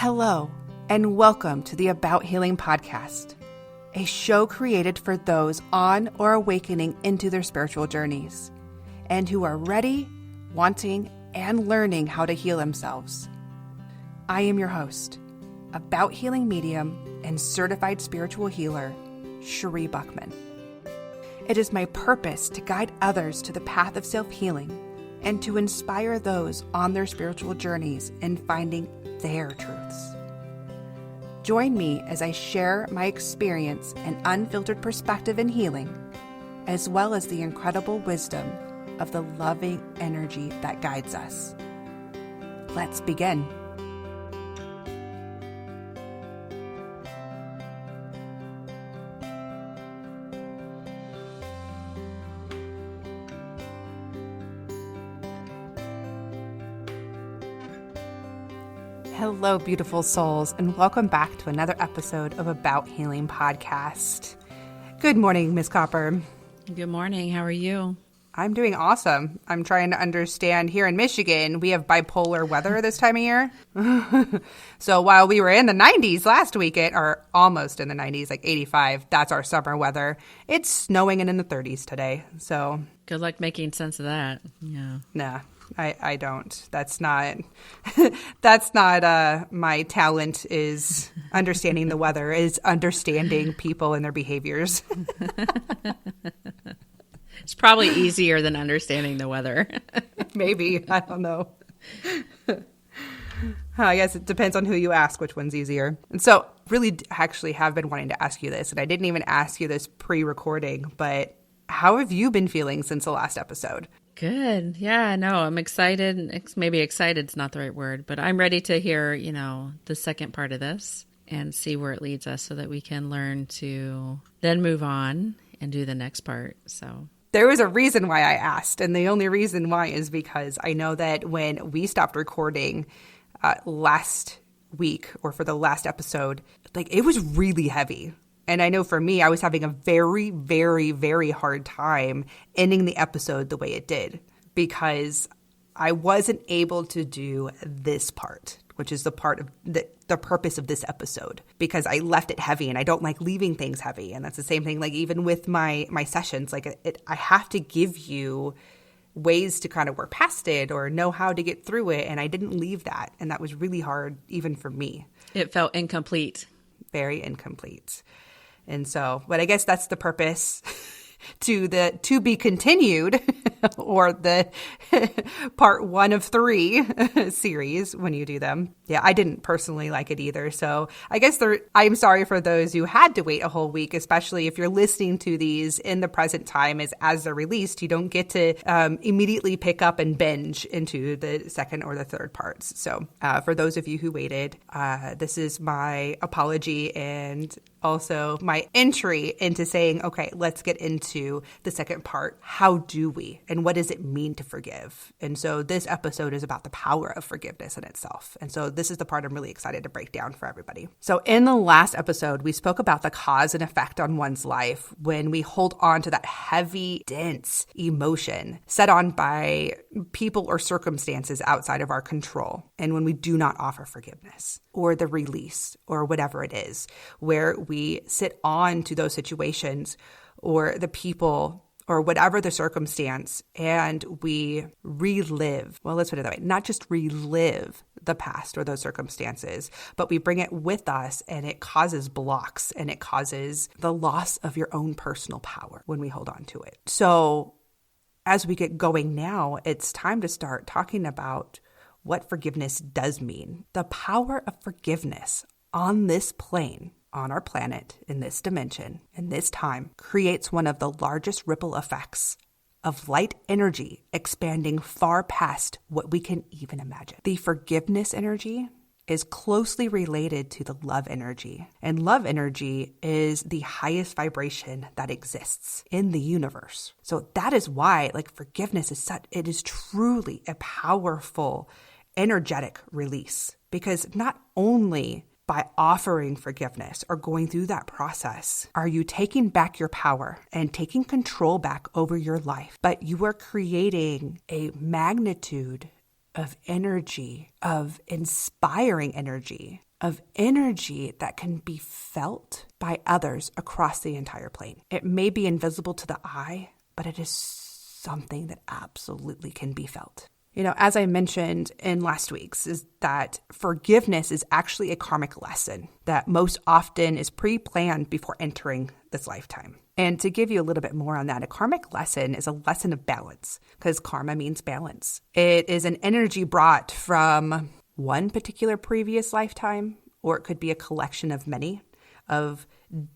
Hello, and welcome to the About Healing podcast, a show created for those on or awakening into their spiritual journeys, and who are ready, wanting, and learning how to heal themselves. I am your host, About Healing medium and certified spiritual healer, Cherie Buckman. It is my purpose to guide others to the path of self-healing and to inspire those on their spiritual journeys in finding their truths. Join me as I share my experience and unfiltered perspective in healing, as well as the incredible wisdom of the loving energy that guides us. Let's begin. Hello, beautiful souls, and welcome back to another episode of About Healing podcast. Good morning, Miss Copper. Good morning. How are you? I'm doing awesome. I'm trying to understand, here in Michigan, we have bipolar weather this time of year. So while we were in the 90s last weekend, or almost in the 90s, like 85, that's our summer weather. It's snowing and in the 30s today. So good luck making sense of that. Yeah. Nah. I don't. That's not my talent, is understanding the weather, is understanding people and their behaviors. It's probably easier than understanding the weather. Maybe. I don't know. I guess it depends on who you ask which one's easier. And so really actually have been wanting to ask you this, and I didn't even ask you this pre-recording, but how have you been feeling since the last episode? Good. Yeah, no, I'm excited. Maybe excited's not the right word, but I'm ready to hear, the second part of this and see where it leads us so that we can learn to then move on and do the next part. So there was a reason why I asked, and the only reason why is because I know that when we stopped recording last week, or for the last episode, it was really heavy. And I know for me, I was having a very, very, very hard time ending the episode the way it did, because I wasn't able to do this part, which is the part of the purpose of this episode, because I left it heavy, and I don't like leaving things heavy. And that's the same thing, even with my sessions, I have to give you ways to kind of work past it or know how to get through it. And I didn't leave that. And that was really hard, even for me. It felt incomplete. Very incomplete. And so, but I guess that's the purpose to be continued, or the part 1 of 3 series when you do them. Yeah, I didn't personally like it either. So I guess I'm sorry for those who had to wait a whole week, especially if you're listening to these in the present time as they're released. You don't get to immediately pick up and binge into the second or the third parts. So for those of you who waited, this is my apology and also my entry into saying, okay, let's get into the second part. How do we? And what does it mean to forgive? And so this episode is about the power of forgiveness in itself. And so this is the part I'm really excited to break down for everybody. So in the last episode, we spoke about the cause and effect on one's life when we hold on to that heavy, dense emotion set on by people or circumstances outside of our control. And when we do not offer forgiveness or the release or whatever it is, where we sit on to those situations or the people or whatever the circumstance, and we relive, well, let's put it that way, not just relive the past or those circumstances, but we bring it with us, and it causes blocks, and it causes the loss of your own personal power when we hold on to it. So as we get going now, it's time to start talking about what forgiveness does mean. The power of forgiveness on this plane, on our planet, in this dimension, in this time, creates one of the largest ripple effects of light energy expanding far past what we can even imagine. The forgiveness energy is closely related to the love energy, and love energy is the highest vibration that exists in the universe. So that is why, forgiveness it is truly a powerful energetic release, because not only by offering forgiveness or going through that process, are you taking back your power and taking control back over your life, but you are creating a magnitude of energy, of inspiring energy, of energy that can be felt by others across the entire plane. It may be invisible to the eye, but it is something that absolutely can be felt. As I mentioned in last week's, is that forgiveness is actually a karmic lesson that most often is pre-planned before entering this lifetime. And to give you a little bit more on that, a karmic lesson is a lesson of balance, because karma means balance. It is an energy brought from one particular previous lifetime, or it could be a collection of many, of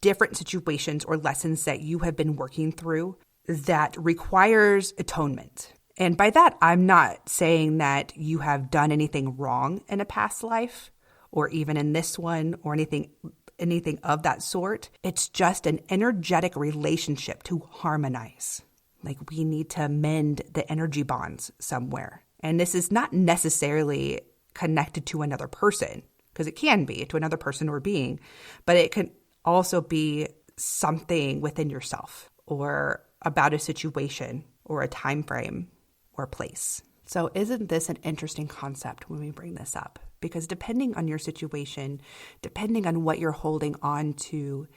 different situations or lessons that you have been working through that requires atonement. And by that, I'm not saying that you have done anything wrong in a past life, or even in this one, or anything of that sort. It's just an energetic relationship to harmonize. Like, we need to mend the energy bonds somewhere. And this is not necessarily connected to another person, because it can be to another person or being, but it can also be something within yourself, or about a situation or a time frame or place. So isn't this an interesting concept when we bring this up? Because depending on your situation, depending on what you're holding on to,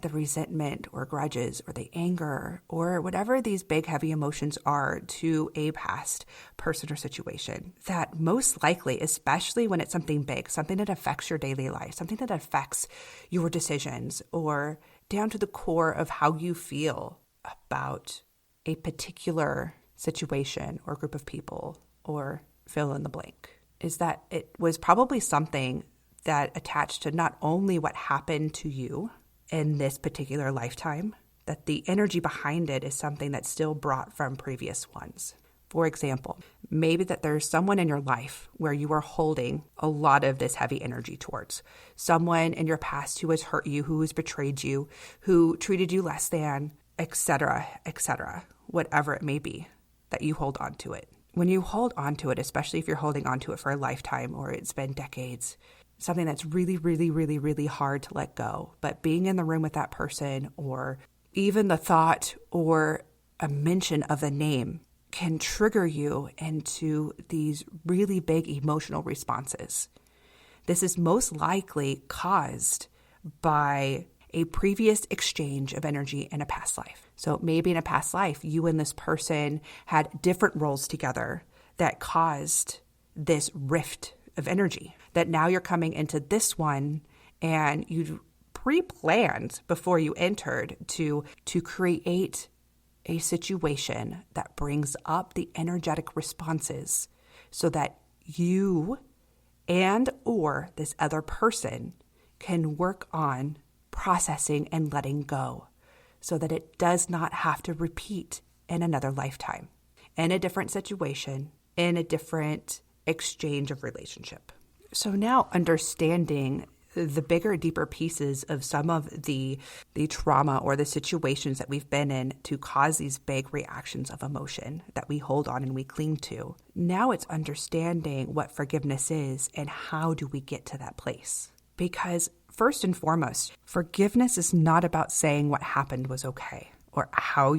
the resentment or grudges or the anger or whatever these big, heavy emotions are to a past person or situation, that most likely, especially when it's something big, something that affects your daily life, something that affects your decisions, or down to the core of how you feel about a particular situation or group of people, or fill in the blank, is that it was probably something that attached to not only what happened to you in this particular lifetime, that the energy behind it is something that's still brought from previous ones. For example, maybe that there's someone in your life where you are holding a lot of this heavy energy towards. Someone in your past who has hurt you, who has betrayed you, who treated you less than, etc., whatever it may be, that you hold on to it. When you hold on to it, especially if you're holding on to it for a lifetime or it's been decades, something that's really, really, really, really hard to let go. But being in the room with that person, or even the thought or a mention of the name, can trigger you into these really big emotional responses. This is most likely caused by a previous exchange of energy in a past life. So maybe in a past life, you and this person had different roles together that caused this rift of energy, that now you're coming into this one and you pre-planned before you entered to create a situation that brings up the energetic responses so that you and or this other person can work on processing and letting go, so that it does not have to repeat in another lifetime, in a different situation, in a different exchange of relationship. So now understanding the bigger, deeper pieces of some of the trauma or the situations that we've been in to cause these big reactions of emotion that we hold on and we cling to. Now it's understanding what forgiveness is and how do we get to that place. Because first and foremost, forgiveness is not about saying what happened was okay, or how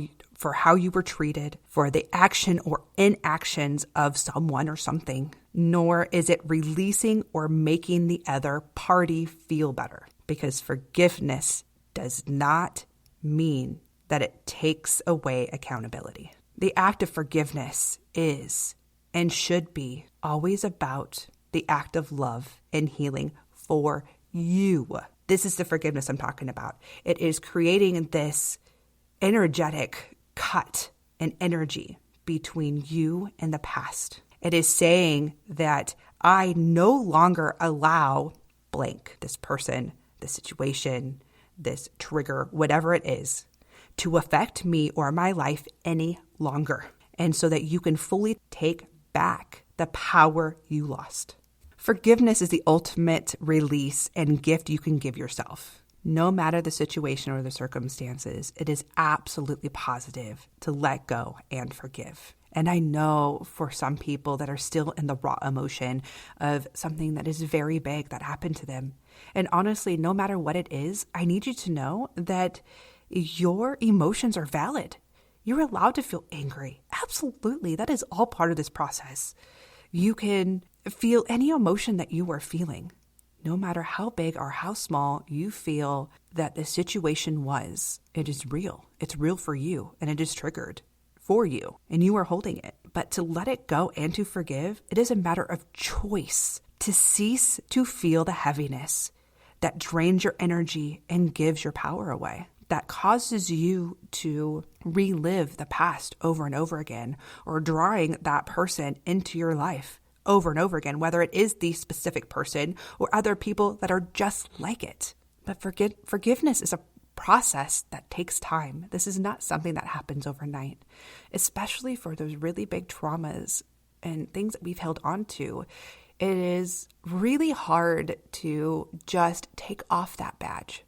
you were treated, for the action or inactions of someone or something, nor is it releasing or making the other party feel better. Because forgiveness does not mean that it takes away accountability. The act of forgiveness is and should be always about the act of love and healing for you. This is the forgiveness I'm talking about. It is creating this energetic cut and energy between you and the past. It is saying that I no longer allow blank, this person, this situation, this trigger, whatever it is, to affect me or my life any longer. And so that you can fully take back the power you lost. Forgiveness is the ultimate release and gift you can give yourself. No matter the situation or the circumstances, it is absolutely positive to let go and forgive. And I know for some people that are still in the raw emotion of something that is very big that happened to them. And honestly, no matter what it is, I need you to know that your emotions are valid. You're allowed to feel angry. Absolutely. That is all part of this process. You can feel any emotion that you are feeling. no matter how big or how small you feel that the situation was, it is real. It's real for you, and it is triggered for you, and you are holding it. But to let it go and to forgive, it is a matter of choice to cease to feel the heaviness that drains your energy and gives your power away, that causes you to relive the past over and over again, or drawing that person into your life over and over again, whether it is the specific person or other people that are just like it. But forgiveness is a process that takes time. This is not something that happens overnight, especially for those really big traumas and things that we've held on to. It is really hard to just take off that badge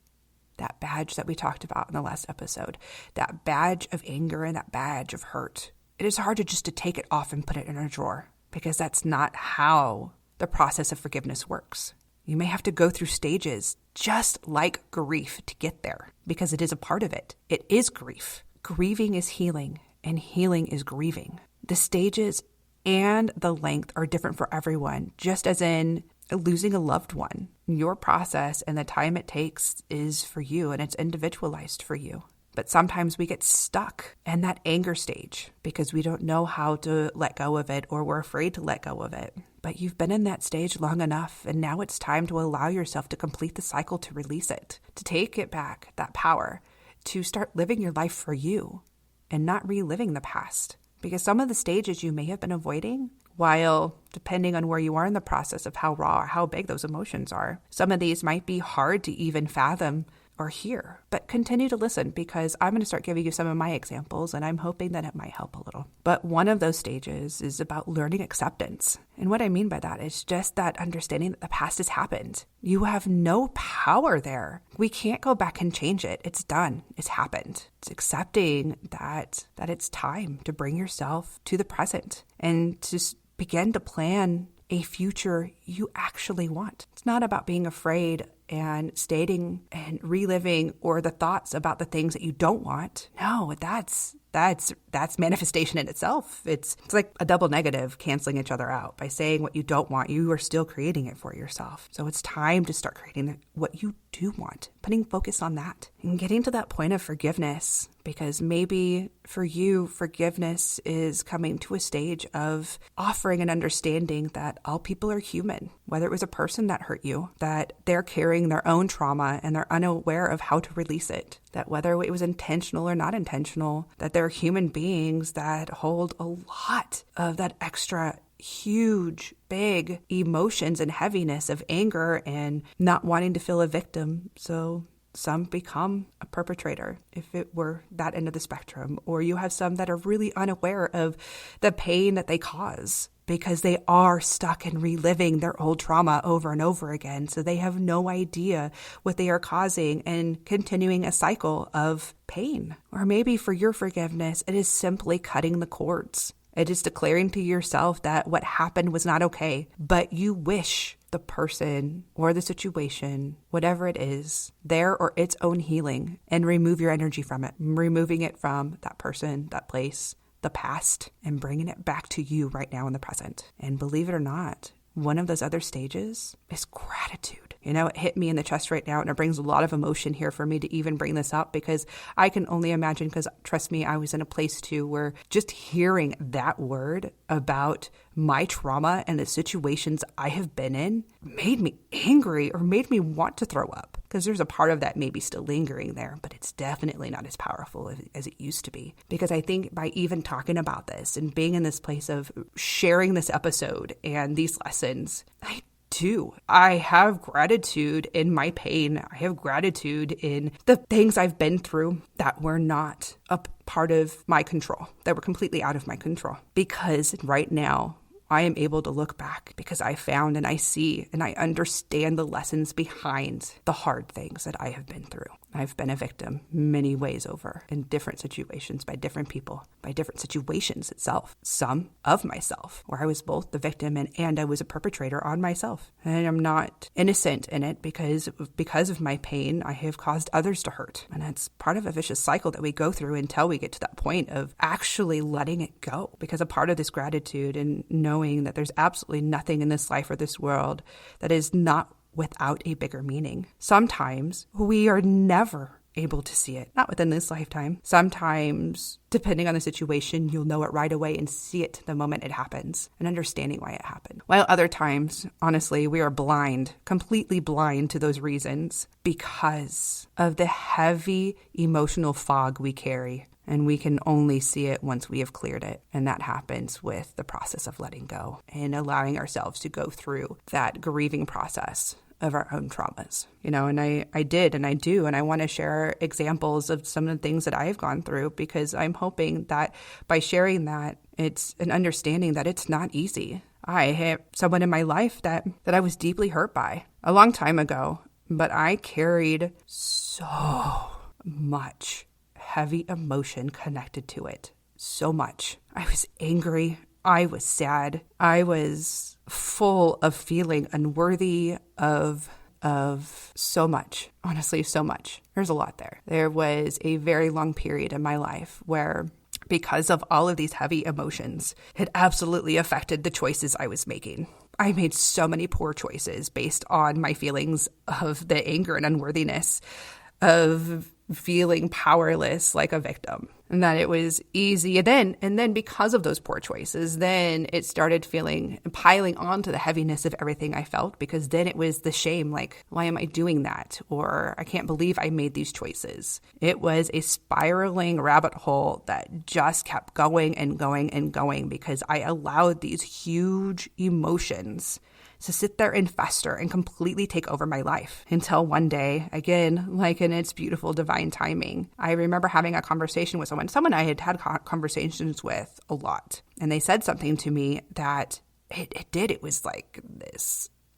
that we talked about in the last episode, that badge of anger and that badge of hurt. It is hard to take it off and put it in a drawer, because that's not how the process of forgiveness works. You may have to go through stages just like grief to get there, because it is a part of it. It is grief. Grieving is healing, and healing is grieving. The stages and the length are different for everyone, just as in losing a loved one. Your process and the time it takes is for you, and it's individualized for you. But sometimes we get stuck in that anger stage because we don't know how to let go of it, or we're afraid to let go of it. But you've been in that stage long enough, and now it's time to allow yourself to complete the cycle, to release it, to take it back, that power, to start living your life for you and not reliving the past. Because some of the stages you may have been avoiding, while depending on where you are in the process of how raw or how big those emotions are, some of these might be hard to even fathom or hear. But continue to listen, because I'm going to start giving you some of my examples, and I'm hoping that it might help a little. But one of those stages is about learning acceptance. And what I mean by that is just that understanding that the past has happened. You have no power there. We can't go back and change it. It's done. It's happened. It's accepting that it's time to bring yourself to the present and to begin to plan a future you actually want. It's not about being afraid and stating and reliving or the thoughts about the things that you don't want. No, that's manifestation in itself. It's like a double negative canceling each other out. By saying what you don't want, you are still creating it for yourself. So it's time to start creating what you do want, putting focus on that and getting to that point of forgiveness. Because maybe for you, forgiveness is coming to a stage of offering an understanding that all people are human, whether it was a person that hurt you, that they're carrying their own trauma and they're unaware of how to release it, that whether it was intentional or not intentional, that they're human beings that hold a lot of that extra huge, big emotions and heaviness of anger and not wanting to feel a victim. So some become a perpetrator, if it were that end of the spectrum, or you have some that are really unaware of the pain that they cause because they are stuck in reliving their old trauma over and over again. So they have no idea what they are causing and continuing a cycle of pain. Or maybe for your forgiveness, it is simply cutting the cords. It is declaring to yourself that what happened was not okay, but you wish the person or the situation, whatever it is, their or its own healing, and remove your energy from it, removing it from that person, that place, the past, and bringing it back to you right now in the present. And believe it or not, one of those other stages is gratitude. You know, it hit me in the chest right now, and it brings a lot of emotion here for me to even bring this up, because I can only imagine, because trust me, I was in a place too where just hearing that word about my trauma and the situations I have been in made me angry or made me want to throw up, because there's a part of that maybe still lingering there, but it's definitely not as powerful as it used to be. Because I think by even talking about this and being in this place of sharing this episode and these lessons, I have gratitude in my pain. I have gratitude in the things I've been through that were not a part of my control, that were completely out of my control. Because right now, I am able to look back because I found and I see and I understand the lessons behind the hard things that I have been through. I've been a victim many ways over in different situations by different people, by different situations itself, some of myself, where I was both the victim and I was a perpetrator on myself. And I'm not innocent in it because of my pain, I have caused others to hurt. And it's part of a vicious cycle that we go through until we get to that point of actually letting it go. Because a part of this gratitude and knowing that there's absolutely nothing in this life or this world that is not without a bigger meaning. Sometimes we are never able to see it, not within this lifetime. Sometimes, depending on the situation, you'll know it right away and see it the moment it happens and understanding why it happened. While other times, honestly, we are blind, completely blind to those reasons because of the heavy emotional fog we carry. And we can only see it once we have cleared it. And that happens with the process of letting go and allowing ourselves to go through that grieving process of our own traumas, and I did, and I do, and I want to share examples of some of the things that I have gone through, because I'm hoping that by sharing that, it's an understanding that it's not easy. I have someone in my life that I was deeply hurt by a long time ago, but I carried so much heavy emotion connected to it. So much. I was angry. I was sad. I was full of feeling unworthy of so much. Honestly, so much. There's a lot there. There was a very long period in my life where, because of all of these heavy emotions, it absolutely affected the choices I was making. I made so many poor choices based on my feelings of the anger and unworthiness of feeling powerless like a victim, and that it was easy. And then because of those poor choices, then it started piling onto the heaviness of everything I felt, because then it was the shame, like, why am I doing that? Or I can't believe I made these choices. It was a spiraling rabbit hole that just kept going and going and going, because I allowed these huge emotions to sit there and fester and completely take over my life, until one day, again, like in its beautiful divine timing, I remember having a conversation with someone I had conversations with a lot. And they said something to me that it was like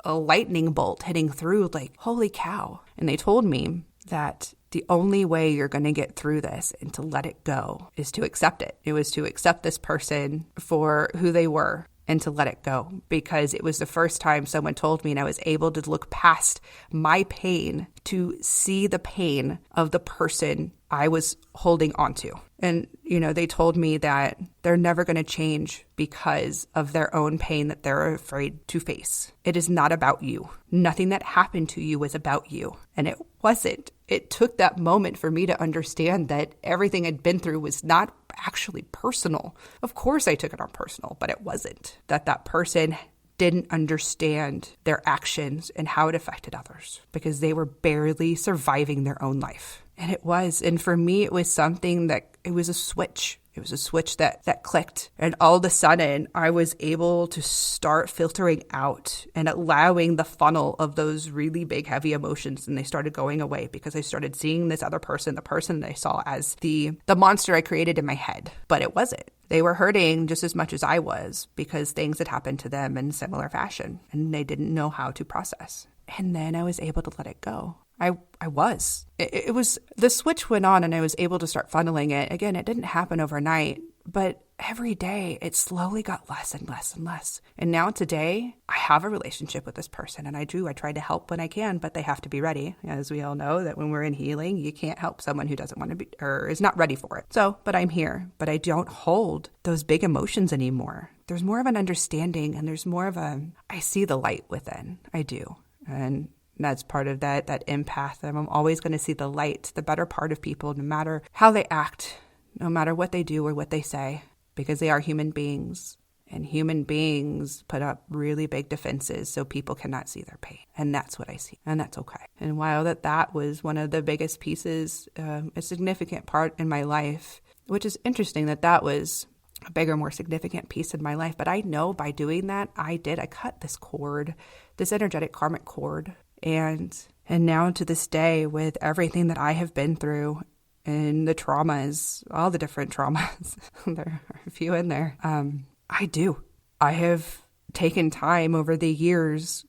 a lightning bolt hitting through, like, holy cow. And they told me that the only way you're going to get through this and to let it go is to accept it. It was to accept this person for who they were and to let it go, because it was the first time someone told me, and I was able to look past my pain to see the pain of the person I was holding on to. And, they told me that they're never going to change because of their own pain that they're afraid to face. It is not about you. Nothing that happened to you was about you. And it wasn't. It took that moment for me to understand that everything I'd been through was not actually personal. Of course I took it on personal, but it wasn't. That person didn't understand their actions and how it affected others, because they were barely surviving their own life. And it was. And for me, it was something that, it was a switch. It was a switch that clicked. And all of a sudden, I was able to start filtering out and allowing the funnel of those really big, heavy emotions. And they started going away, because I started seeing this other person, the person that I saw as the monster I created in my head. But it wasn't. They were hurting just as much as I was, because things had happened to them in similar fashion, and they didn't know how to process. And then I was able to let it go. I was. It was, the switch went on and I was able to start funneling it. Again, it didn't happen overnight, but every day it slowly got less and less and less. And now today I have a relationship with this person, and I try to help when I can, but they have to be ready. As we all know, that when we're in healing, you can't help someone who doesn't want to be, or is not ready for it. But I'm here, but I don't hold those big emotions anymore. There's more of an understanding, and there's more of I see the light within. I do. And that's part of that empath. I'm always going to see the light, the better part of people, no matter how they act, no matter what they do or what they say, because they are human beings. And human beings put up really big defenses so people cannot see their pain. And that's what I see. And that's okay. And while that was one of the biggest pieces, a significant part in my life, which is interesting that was a bigger, more significant piece in my life. But I know by doing that, I cut this cord, this energetic karmic cord. And now to this day, with everything that I have been through and the traumas, all the different traumas, there are a few in there, I have taken time over the years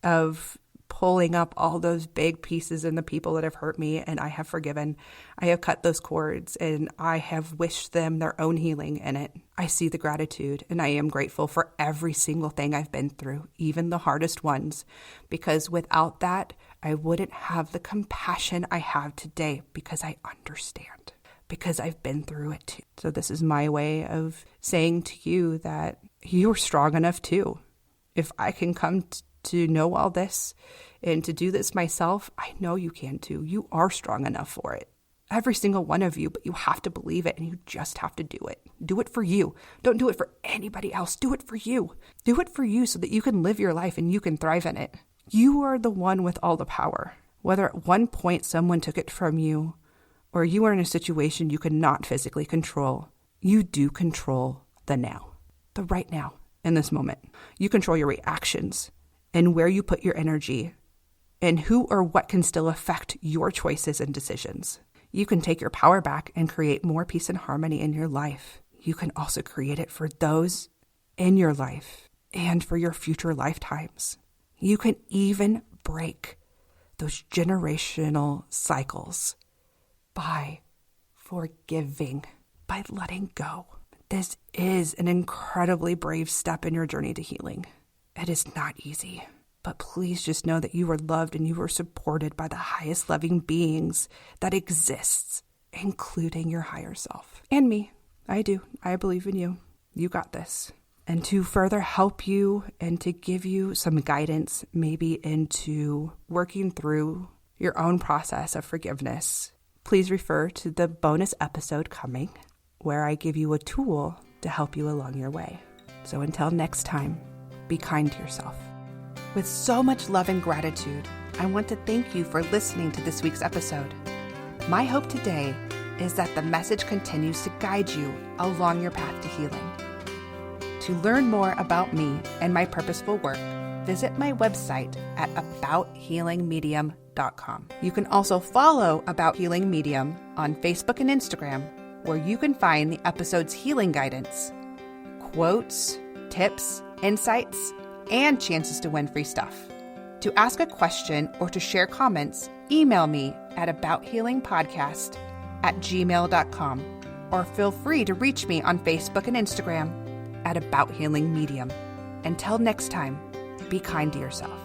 of pulling up all those big pieces in the people that have hurt me, and I have forgiven. I have cut those cords, and I have wished them their own healing in it. I see the gratitude, and I am grateful for every single thing I've been through, even the hardest ones, because without that, I wouldn't have the compassion I have today, because I understand, because I've been through it too. So this is my way of saying to you that you're strong enough too. If I can come to know all this And to do this myself, I know you can too. You are strong enough for it. Every single one of you, but you have to believe it and you just have to do it. Do it for you. Don't do it for anybody else. Do it for you. Do it for you so that you can live your life and you can thrive in it. You are the one with all the power. Whether at one point someone took it from you or you are in a situation you could not physically control, you do control the now, the right now, in this moment. You control your reactions and where you put your energy and who or what can still affect your choices and decisions. You can take your power back and create more peace and harmony in your life. You can also create it for those in your life and for your future lifetimes. You can even break those generational cycles by forgiving, by letting go. This is an incredibly brave step in your journey to healing. It is not easy. But please just know that you are loved and you are supported by the highest loving beings that exists, including your higher self. And me. I do. I believe in you. You got this. And to further help you and to give you some guidance, maybe into working through your own process of forgiveness, please refer to the bonus episode coming, where I give you a tool to help you along your way. So until next time, be kind to yourself. With so much love and gratitude, I want to thank you for listening to this week's episode. My hope today is that the message continues to guide you along your path to healing. To learn more about me and my purposeful work, visit my website at abouthealingmedium.com. You can also follow About Healing Medium on Facebook and Instagram, where you can find the episode's healing guidance, quotes, tips, insights, and chances to win free stuff. To ask a question or to share comments, email me at abouthealingpodcast@gmail.com, or feel free to reach me on Facebook and Instagram at About Healing Medium. Until next time, be kind to yourself.